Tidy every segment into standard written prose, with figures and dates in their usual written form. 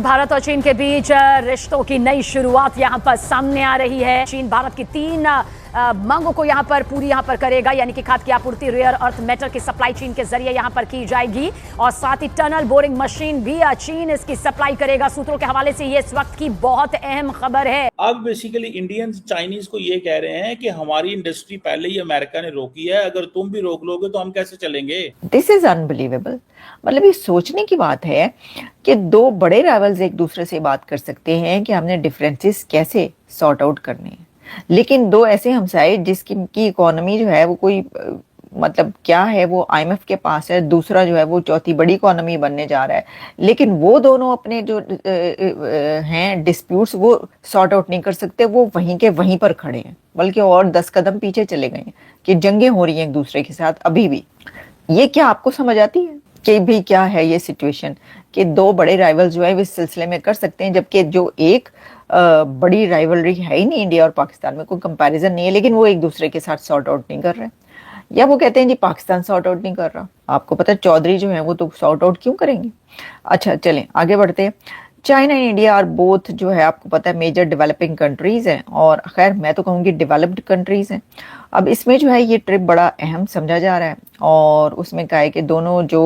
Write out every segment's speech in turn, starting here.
भारत और चीन के बीच रिश्तों की नई शुरुआत यहां पर सामने आ रही है। चीन भारत की 3 मांगों को यहां पर पूरी यहां पर करेगा, यानी कि खाद की आपूर्ति रेयर अर्थ मेटल की सप्लाई चीन के जरिए यहां पर की जाएगी और साथ ही टनल बोरिंग मशीन भी चीन इसकी सप्लाई करेगा। सूत्रों के हवाले से ये इस वक्त की बहुत अहम खबर है। अब बेसिकली इंडियंस चाइनीज को ये कह रहे हैं कि हमारी इंडस्ट्री पहले ही अमेरिका ने रोकी है, अगर तुम भी रोक लोगे तो हम कैसे चलेंगे। This is unbelievable. मतलब ये सोचने की बात है कि दो बड़े राइवल्स एक दूसरे से बात कर सकते हैं कि हमने डिफरेंसेस कैसे सॉर्ट आउट करने हैं, लेकिन दो ऐसे हमसाए जिसकी की इकोनॉमी जो है वो कोई मतलब क्या है, वो आईएमएफ के पास है, दूसरा जो है वो चौथी बड़ी इकोनॉमी बनने जा रहा है, लेकिन वो दोनों अपने जो हैं डिस्प्यूट्स वो सॉर्ट आउट नहीं कर सकते। वो वहीं के वहीं पर खड़े हैं, बल्कि और 10 कदम पीछे चले गए हैं कि जंगें हो रही हैं एक दूसरे के साथ अभी भी। ये क्या आपको समझ आती है कि भी क्या है ये सिचुएशन कि दो बड़े राइवल्स जो है इस सिलसिले में कर सकते हैं, जबकि जो एक बड़ी राइवलरी है ही नहीं इंडिया और पाकिस्तान में, कोई कंपैरिजन नहीं है, लेकिन वो एक दूसरे के साथ सॉर्ट आउट नहीं कर रहे। या वो कहते हैं जी पाकिस्तान सॉर्ट आउट नहीं कर रहा। आपको पता है चौधरी जो है वो तो सॉर्ट आउट क्यों करेंगे। अच्छा चलें आगे बढ़ते हैं। China and India are both जो है आपको पता है मेजर डेवलपिंग कंट्रीज हैं, और खैर मैं तो कहूँगी डेवलप्ड कंट्रीज हैं। अब इसमें जो है ये ट्रिप बड़ा अहम समझा जा रहा है, और उसमें कहा है कि दोनों जो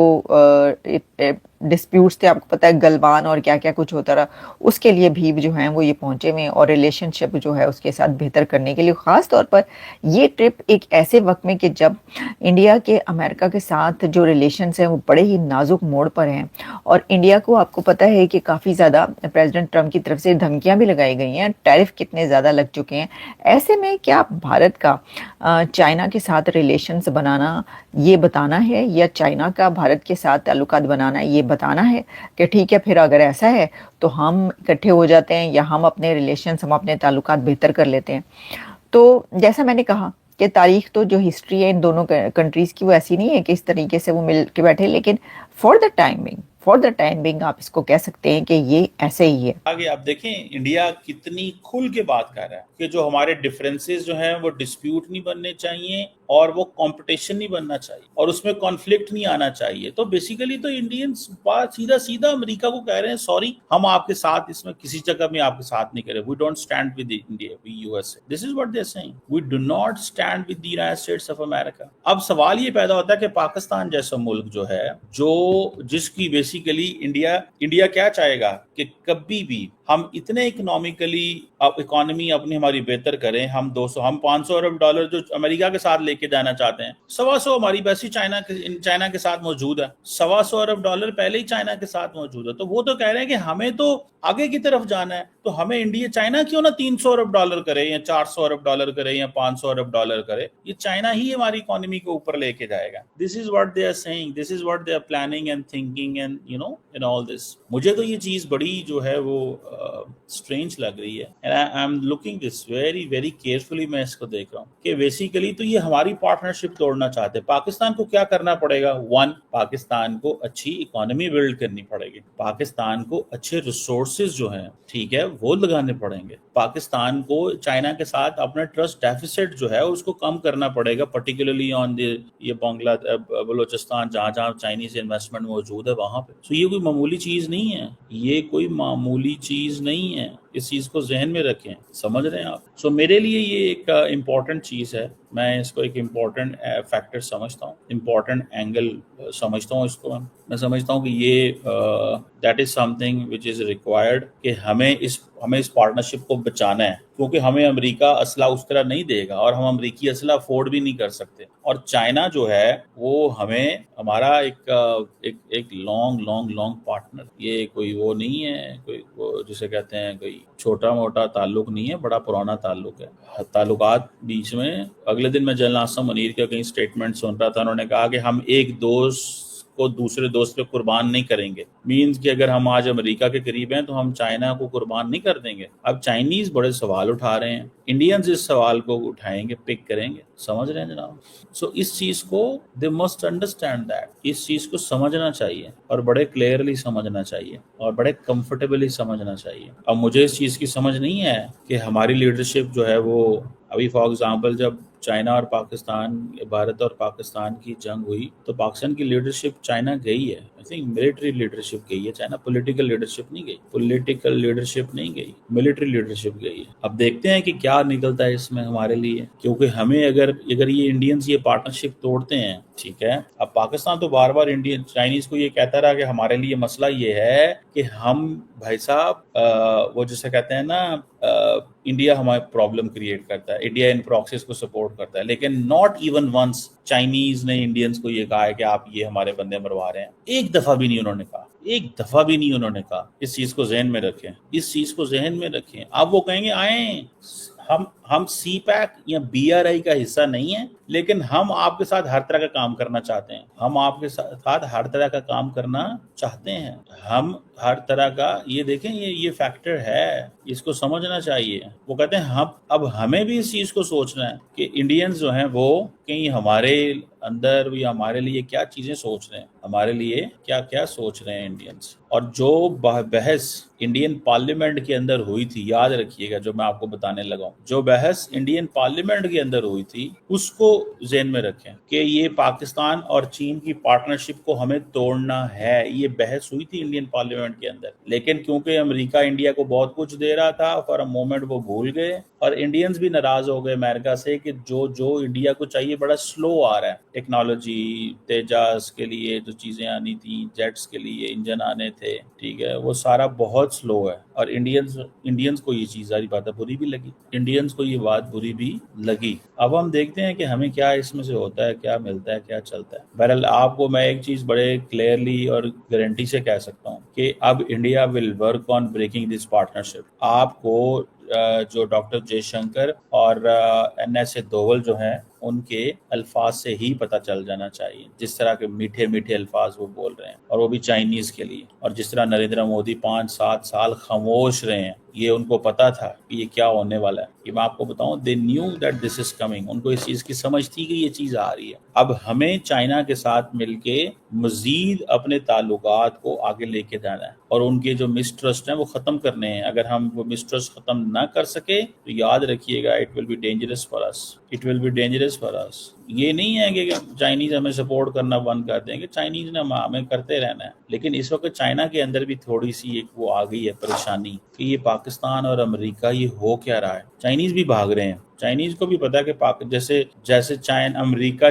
डिस्प्यूट्स थे, आपको पता है गलवान और क्या क्या कुछ होता रहा, उसके लिए भी जो है वो ये पहुंचे हुए, और रिलेशनशिप जो है उसके साथ बेहतर करने के लिए ख़ास तौर पर ये ट्रिप एक ऐसे वक्त में कि जब इंडिया के अमेरिका के साथ जो रिलेशंस हैं वो बड़े ही नाजुक मोड़ पर हैं, और इंडिया को आपको पता है कि काफ़ी ज़्यादा प्रेसिडेंट ट्रम्प की तरफ से धमकियाँ भी लगाई गई हैं, टैरिफ कितने ज़्यादा लग चुके हैं। ऐसे में क्या भारत का चाइना के साथ रिलेशंस बनाना ये बताना है, या चाइना का भारत के साथ ताल्लुकात बनाना ये बताना है कि ठीक है फिर अगर ऐसा है तो हम इकट्ठे हो जाते हैं, या हम अपने रिलेशंस हम अपने ताल्लुकात बेहतर कर लेते हैं। तो जैसा मैंने कहा कि तारीख तो जो हिस्ट्री है इन दोनों कंट्रीज़ की वो ऐसी नहीं है कि इस तरीके से वो मिल के बैठे, लेकिन फॉर द टाइम बिंग आप इसको कह सकते हैं कि ये ऐसे ही है। आगे आप देखें इंडिया कितनी खुल के बात कर रहा है कि जो हमारे डिफरेंसेस जो हैं वो डिस्प्यूट नहीं बनने चाहिए और वो कंपटीशन नहीं बनना चाहिए और उसमें कॉन्फ्लिक्ट नहीं आना चाहिए। तो बेसिकली तो इंडियंस बात सीधा सीधा अमेरिका को कह रहे हैं सॉरी हम आपके साथ इसमें किसी जगह में आपके साथ नहीं करें, we don't stand with India, we USA, this is what they are saying, we do not stand with the United States of America. अब सवाल ये पैदा होता है कि पाकिस्तान जैसा मुल्क जो है जो जिसकी बेसिकली इंडिया क्या चाहेगा कि कभी भी हम इतने इकोनॉमी अपनी हमारी बेहतर करें, हम 500 अरब डॉलर जो अमेरिका के साथ लेके जाना चाहते हैं, 125 हमारी वैसी चाइना के साथ मौजूद है, 125 अरब डॉलर पहले ही चाइना के साथ मौजूद है। तो वो तो कह रहे हैं कि हमें तो आगे की तरफ जाना है, तो हमें इंडिया चाइना क्यों ना 300 अरब डॉलर करे या 400 अरब डॉलर करे या 500 अरब डॉलर करे, ये चाइना ही हमारी इकोनॉमी को ऊपर लेके जाएगा। This is what they are saying, this is what they are planning and thinking and in all this. मुझे तो ये चीज बड़ी जो है वो स्ट्रेंज लग रही है, and I am looking this very very carefully. मैं इसको देख रहा हूँ कि बेसिकली तो ये हमारी पार्टनरशिप तोड़ना चाहते हैं। पाकिस्तान को क्या करना पड़ेगा, पाकिस्तान को अच्छी इकोनॉमी बिल्ड करनी पड़ेगी, पाकिस्तान को अच्छे रिसोर्सेज जो हैं ठीक है वो लगाने पड़ेंगे, पाकिस्तान को चाइना के साथ अपना ट्रस्ट डेफिसिट जो है उसको कम करना पड़ेगा, पर्टिकुलरली ऑन ये बलोचिस्तान जहाँ जहाँ चाइनीज इन्वेस्टमेंट मौजूद है वहां पे। तो ये कोई मामूली चीज नहीं है, ये कोई मामूली चीज नहीं है, इस चीज को जहन में रखें, समझ रहे हैं आप। सो मेरे लिए ये एक इम्पॉर्टेंट चीज है, मैं इसको एक इम्पॉर्टेंट फैक्टर समझता हूँ, इम्पॉर्टेंट एंगल समझता हूँ इसको। मैं समझता हूँ कि ये that is something which is required कि हमें इस पार्टनरशिप को बचाना है, क्योंकि हमें अमेरिका असला उस तरह नहीं देगा और हम अमेरिकी असला अफोर्ड भी नहीं कर सकते। और चाइना जो है वो हमें हमारा एक लॉन्ग पार्टनर, ये कोई वो नहीं है, कोई वो जिसे कहते हैं कोई छोटा मोटा ताल्लुक नहीं है, बड़ा पुराना ताल्लुक है। ताल्लुकात बीच में अगले दिन मैं जनरल आसिम मुनीर का कहीं स्टेटमेंट सुन रहा था, उन्होंने कहा कि हम एक दोस्त को दूसरे दोस्त पे कुर्बान नहीं करेंगे, मीन्स कि अगर हम आज अमेरिका के करीब हैं तो हम चाइना को कुर्बान नहीं कर देंगे। अब चाइनीज बड़े सवाल उठा रहे हैं, इंडियंस इस सवाल को उठाएंगे, पिक करेंगे, समझ रहे हैं जनाब। सो इस चीज को दे मस्ट अंडरस्टैंड दैट, इस चीज को समझना चाहिए और बड़े क्लियरली समझना चाहिए और बड़े कंफर्टेबली समझना चाहिए। अब मुझे इस चीज की समझ नहीं है कि हमारी लीडरशिप जो है वो अभी फॉर एग्जाम्पल जब चाइना और पाकिस्तान, भारत और पाकिस्तान की जंग हुई तो पाकिस्तान की लीडरशिप चाइना गई है। आई थिंक मिलिट्री लीडरशिप गई है चाइना, पॉलिटिकल लीडरशिप नहीं गई, पॉलिटिकल लीडरशिप नहीं गई, मिलिट्री लीडरशिप गई है। अब देखते हैं कि क्या निकलता है इसमें हमारे लिए, क्योंकि हमें अगर ये इंडियंस ये पार्टनरशिप तोड़ते हैं, ठीक है। अब पाकिस्तान तो बार बार इंडियन चाइनीज को ये कहता रहा कि हमारे लिए मसला ये है कि हम भाई साहब वो जैसे कहते हैं ना, इंडिया हमारे प्रॉब्लम क्रिएट करता है, इंडिया इन प्रॉक्सीज को सपोर्ट करता है, लेकिन नॉट इवन वंस चाइनीज ने इंडियंस को ये कहा है कि आप ये हमारे बंदे मरवा रहे हैं। एक दफा भी नहीं उन्होंने कहा, एक दफा भी नहीं उन्होंने कहा। इस चीज को जहन में रखें, इस चीज को जहन में रखें। अब वो कहेंगे आए हम सी पैक या BRI का हिस्सा नहीं है, लेकिन हम आपके साथ हर तरह का काम करना चाहते हैं, हम आपके साथ हर तरह का काम करना चाहते हैं, हम हर तरह का, ये देखें ये फैक्टर है, इसको समझना चाहिए। वो कहते हैं हम अब हमें भी इस चीज को सोचना है कि इंडियंस जो हैं वो कहीं हमारे अंदर या हमारे लिए क्या चीजें सोच रहे हैं, हमारे लिए क्या क्या सोच रहे हैं इंडियंस। और जो बहस इंडियन पार्लियामेंट के अंदर हुई थी, याद रखिएगा, जो मैं आपको बताने लगा हूं, जो बहस इंडियन पार्लियामेंट के अंदर हुई थी उसको ज़हन में रखें कि ये पाकिस्तान और चीन की पार्टनरशिप को हमें तोड़ना है। ये बहस हुई थी इंडियन पार्लियामेंट के अंदर, लेकिन क्योंकि अमेरिका इंडिया को बहुत कुछ दे रहा था, फॉर अ मोमेंट वो भूल गए और इंडियंस भी नाराज हो गए अमेरिका से कि जो इंडिया को चाहिए बड़ा स्लो आ रहा है। टेक्नोलॉजी, तेजास के लिए जो चीज़ें आनी थी, जेट्स के लिए इंजन आने थे, ठीक है, वो सारा बहुत स्लो है। और इंडियंस को ये चीज़ सारी बातें बुरी भी लगी, इंडियंस को ये बात बुरी भी लगी। अब हम देखते हैं कि हमें क्या इसमें से होता है, क्या मिलता है, क्या चलता है। बहरहाल आपको मैं एक चीज़ बड़े क्लियरली और गारंटी से कह सकता हूँ कि अब India will work on breaking this partnership. आपको जो डॉक्टर जयशंकर और NSA दोवल जो हैं उनके अल्फाज से ही पता चल जाना चाहिए, जिस तरह के मीठे मीठे अल्फाज वो बोल रहे हैं, और वो भी चाइनीज के लिए। और जिस तरह नरेंद्र मोदी 5-7 साल खामोश रहे हैं, ये उनको पता था कि ये क्या होने वाला है। ये मैं आपको बताऊं, they knew that this is coming. उनको इस चीज़ की समझ थी कि ये चीज़ आ रही है। अब हमें चाइना के साथ मिलके मजीद अपने ताल्लुकात को आगे लेके जाना है और उनके जो मिसट्रस्ट हैं वो ख़त्म करने हैं। अगर हम वो मिसट्रस्ट ख़त्म ना कर सके तो याद रखिएगा, it will be dangerous for us, it will be dangerous for us. ये नहीं है कि चाइनीज हमें सपोर्ट करना बंद कर देंगे, चाइनीज ने हमें करते रहना है। लेकिन इस वक्त चाइना के अंदर भी थोड़ी सी एक वो आ गई है परेशानी कि ये पाकिस्तान और अमेरिका ये हो क्या रहा है। चाइनीज भी भाग रहे हैं, चाइनीज को भी पता है कि जैसे अमेरिका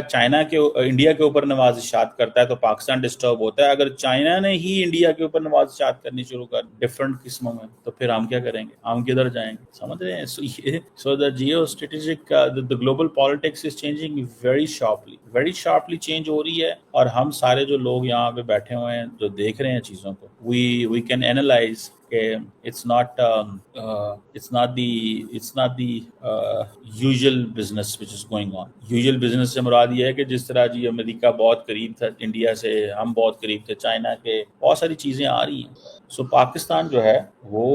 इंडिया के ऊपर नवाजिशात करता है तो पाकिस्तान डिस्टर्ब होता है। अगर चाइना ने ही इंडिया के ऊपर नवाजिशात करनी शुरू कर डिफरेंट किस्मों में, तो फिर हम क्या करेंगे, हम किधर जाएंगे, समझ रहे हैं। So the geo strategic the global politics is changing very sharply change हो रही है। और हम सारे जो लोग यहाँ पे बैठे हुए हैं, जो देख रहे हैं चीजों को, we can analyse it's not the usual business which is going on. Usual business से मुराद ये है कि जिस तरह जी अमेरिका बहुत करीब था इंडिया से, हम बहुत करीब थे चाइना के, बहुत सारी चीज़ें आ रही हैं। सो पाकिस्तान जो है वो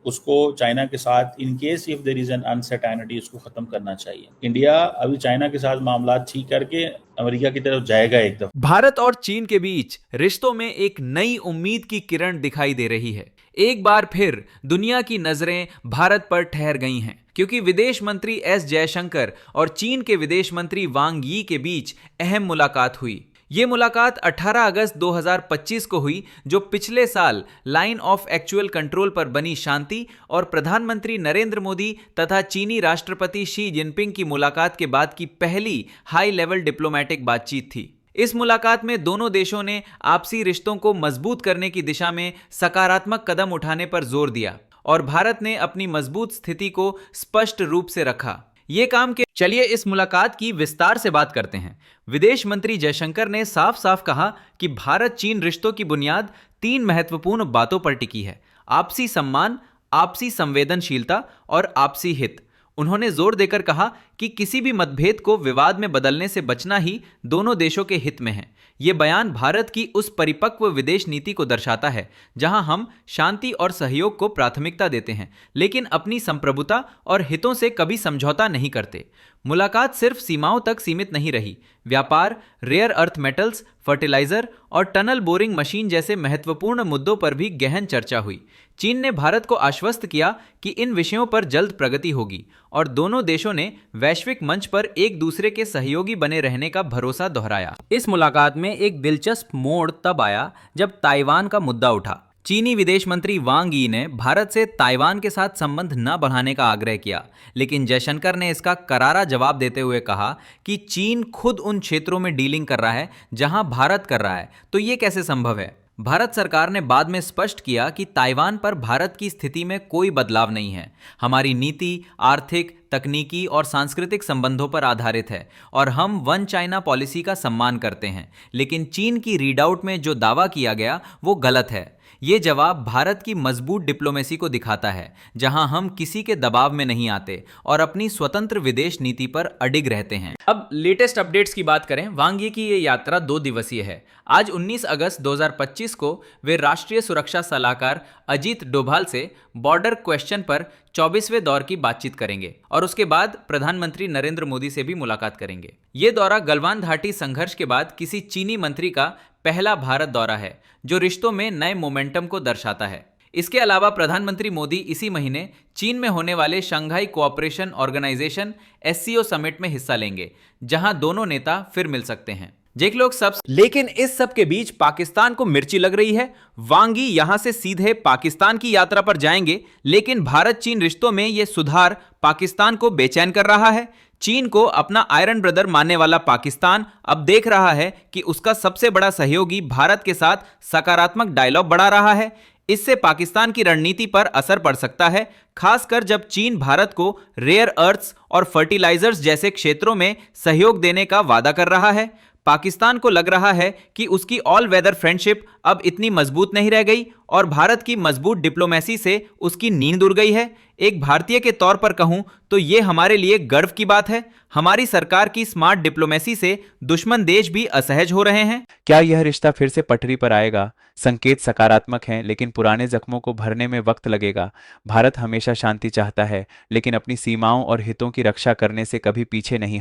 उसको चाइना के साथ in case if there is an uncertainty उसको ख़त्म करना चाहिए। इंडिया अभी चाइना के साथ मामला ठीक करके अमेरिका की तरफ जाएगा एक दफा। भारत और चीन के बीच रिश्तों में एक नई उम्मीद की किरण दिखाई दे रही है। एक बार फिर दुनिया की नजरें भारत पर ठहर गई हैं, क्योंकि विदेश मंत्री S जयशंकर और चीन के विदेश मंत्री वांग यी के बीच अहम मुलाकात हुई। ये मुलाकात 18 अगस्त 2025 को हुई, जो पिछले साल लाइन ऑफ एक्चुअल कंट्रोल पर बनी शांति और प्रधानमंत्री नरेंद्र मोदी तथा चीनी राष्ट्रपति शी जिनपिंग की मुलाकात के बाद की पहली हाई लेवल डिप्लोमेटिक बातचीत थी। इस मुलाकात में दोनों देशों ने आपसी रिश्तों को मजबूत करने की दिशा में सकारात्मक कदम उठाने पर जोर दिया और भारत ने अपनी मजबूत स्थिति को स्पष्ट रूप से रखा। ये काम के चलिए इस मुलाकात की विस्तार से बात करते हैं। विदेश मंत्री जयशंकर ने साफ साफ कहा कि भारत चीन रिश्तों की बुनियाद 3 महत्वपूर्ण बातों पर टिकी है: आपसी सम्मान, आपसी संवेदनशीलता और आपसी हित। उन्होंने जोर देकर कहा कि किसी भी मतभेद को विवाद में बदलने से बचना ही दोनों देशों के हित में है। यह बयान भारत की उस परिपक्व विदेश नीति को दर्शाता है जहां हम शांति और सहयोग को प्राथमिकता देते हैं, लेकिन अपनी संप्रभुता और हितों से कभी समझौता नहीं करते। मुलाकात सिर्फ सीमाओं तक सीमित नहीं रही। व्यापार, रेयर अर्थ मेटल्स, फर्टिलाइजर और टनल बोरिंग मशीन जैसे महत्वपूर्ण मुद्दों पर भी गहन चर्चा हुई। चीन ने भारत को आश्वस्त किया कि इन विषयों पर जल्द प्रगति होगी और दोनों देशों ने वैश्विक मंच पर एक दूसरे के सहयोगी बने रहने का भरोसा दोहराया। इस मुलाकात में एक दिलचस्प मोड़ तब आया जब ताइवान का मुद्दा उठा। चीनी विदेश मंत्री वांग यी ने भारत से ताइवान के साथ संबंध न बढ़ाने का आग्रह किया, लेकिन जयशंकर ने इसका करारा जवाब देते हुए कहा कि चीन खुद उन क्षेत्रों में डीलिंग कर रहा है जहां भारत कर रहा है, तो ये कैसे संभव है। भारत सरकार ने बाद में स्पष्ट किया कि ताइवान पर भारत की स्थिति में कोई बदलाव नहीं है। हमारी नीति आर्थिक, तकनीकी और सांस्कृतिक संबंधों पर आधारित है और हम वन चाइना पॉलिसी का सम्मान करते हैं। लेकिन चीन की रीडआउट में जो दावा किया गया वो गलत है। ये जवाब भारत की मजबूत डिप्लोमेसी को दिखाता है, जहां हम किसी के दबाव में नहीं आते और अपनी स्वतंत्र विदेश नीति पर अडिग रहते हैं। अब लेटेस्ट अपडेट्स की बात करें। वांग यी की ये यात्रा 2 दिवसीय है। आज 19 अगस्त 2025 को वे राष्ट्रीय सुरक्षा सलाहकार अजीत डोभाल से बॉर्डर क्वेश्चन पर 24वें दौर की बातचीत करेंगे और उसके बाद प्रधानमंत्री नरेंद्र मोदी से भी मुलाकात करेंगे। ये दौरा गलवान घाटी संघर्ष के बाद किसी चीनी मंत्री का पहला भारत दौरा है, जो रिश्तों में नए मोमेंटम को दर्शाता है। इसके अलावा प्रधानमंत्री मोदी इसी महीने चीन में होने वाले Shanghai cooperation organisation SCO summit में हिस्सा लेंगे, जहां दोनों नेता फिर मिल सकते हैं। देख लोग सब, लेकिन इस सब के बीच पाकिस्तान को मिर्ची लग रही है। वांग यी यहां से सीधे पाकिस्तान की यात्रा पर जाएंगे, लेकिन भारत चीन रिश्तों में यह सुधार पाकिस्तान को बेचैन कर रहा है। चीन को अपना आयरन ब्रदर मानने वाला पाकिस्तान अब देख रहा है कि उसका सबसे बड़ा सहयोगी भारत के साथ सकारात्मक डायलॉग बढ़ा रहा है। इससे पाकिस्तान की रणनीति पर असर पड़ सकता है, खासकर जब चीन भारत को रेयर अर्थ्स और फर्टिलाइजर्स जैसे क्षेत्रों में सहयोग देने का वादा कर रहा है। पाकिस्तान को लग रहा है कि उसकी ऑल वेदर फ्रेंडशिप अब इतनी मजबूत नहीं रह गई और भारत की मजबूत डिप्लोमेसी से उसकी नींद उड़ गई है। एक भारतीय के तौर पर कहूं तो ये हमारे लिए गर्व की बात है। हमारी सरकार की स्मार्ट डिप्लोमेसी से दुश्मन देश भी असहज हो रहे हैं। क्या यह रिश्ता फिर से पटरी पर आएगा? संकेत सकारात्मक हैं, लेकिन पुराने जख्मों को भरने में वक्त लगेगा। भारत हमेशा शांति चाहता है, लेकिन अपनी सीमाओं और हितों की रक्षा करने से कभी पीछे नहीं हटेगा।